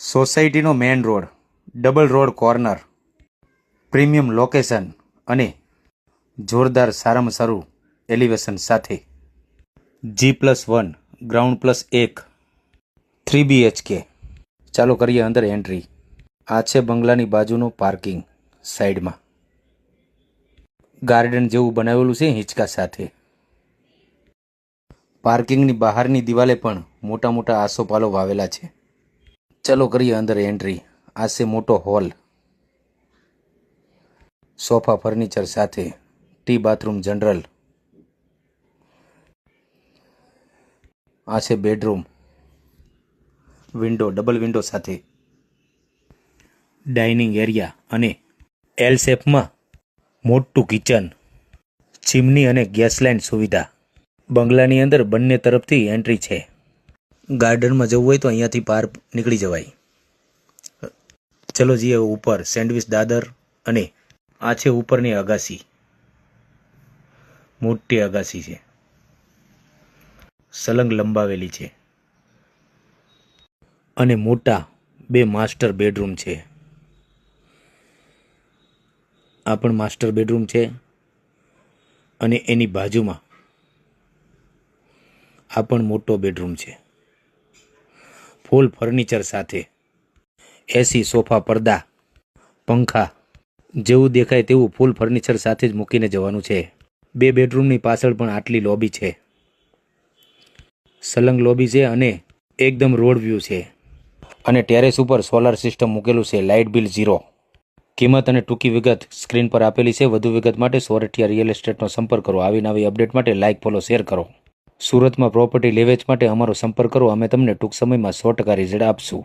સોસાયટીનો main road, double road corner, premium location અને જોરદાર સારામાં સારું એલિવેશન સાથે G+1 ગ્રાઉન્ડ પ્લસ 1 3 BHK. ચાલો કરીએ અંદર એન્ટ્રી. આ છે બંગલાની બાજુનું પાર્કિંગ. સાઈડમાં ગાર્ડન જેવું બનાવેલું છે હિંચકા સાથે. પાર્કિંગની બહારની દિવાલે પણ મોટા મોટા આસોપાલો વાવેલા છે. ચલો કરીએ અંદર એન્ટ્રી. આ છે મોટો હોલ, સોફા ફર્નિચર સાથે, ટી બાથરૂમ જનરલ. આ છે બેડરૂમ, વિન્ડો, ડબલ વિન્ડો સાથે, ડાઇનિંગ એરિયા અને એલ શેપમાં મોટું કિચન, ચીમની અને ગેસ લાઇન સુવિધા. બંગલાની અંદર બંને તરફથી એન્ટ્રી છે. ગાર્ડનમાં જવું હોય તો અહીંયાથી પાર નીકળી જવાય. ચલો જઈએ ઉપર. સેન્ડવિચ દાદર અને આ છે ઉપરની અગાસી. મોટી અગાસી છે, સલંગ લંબાવેલી છે અને મોટા 2 માસ્ટર બેડરૂમ છે. આ પણ માસ્ટર બેડરૂમ છે અને એની બાજુમાં આ પણ મોટો બેડરૂમ છે. ફૂલ ફર્નિચર સાથે, એસી, સોફા, પડદા, પંખા જેવું દેખાય તેવું ફૂલ ફર્નિચર સાથે જ મૂકીને જવાનું છે. 2 બેડરૂમની પાછળ પણ આટલી લોબી છે, સલંગ લોબી છે અને એકદમ રોડ વ્યૂ છે. અને ટેરેસ ઉપર સોલાર સિસ્ટમ મૂકેલું છે. Light bill 0. કિંમત અને ટૂંકી વિગત સ્ક્રીન પર આપેલી છે. વધુ વિગત માટે સોરઠિયા રિયલ એસ્ટેટનો સંપર્ક કરો. આવી નવી અપડેટ માટે લાઇક, ફોલો, શેર કરો. સુરતમાં પ્રોપર્ટી લેવેચ માટે અમારો સંપર્ક કરો. અમે તમને ટૂંક સમયમાં 100% રિઝલ્ટ આપશું.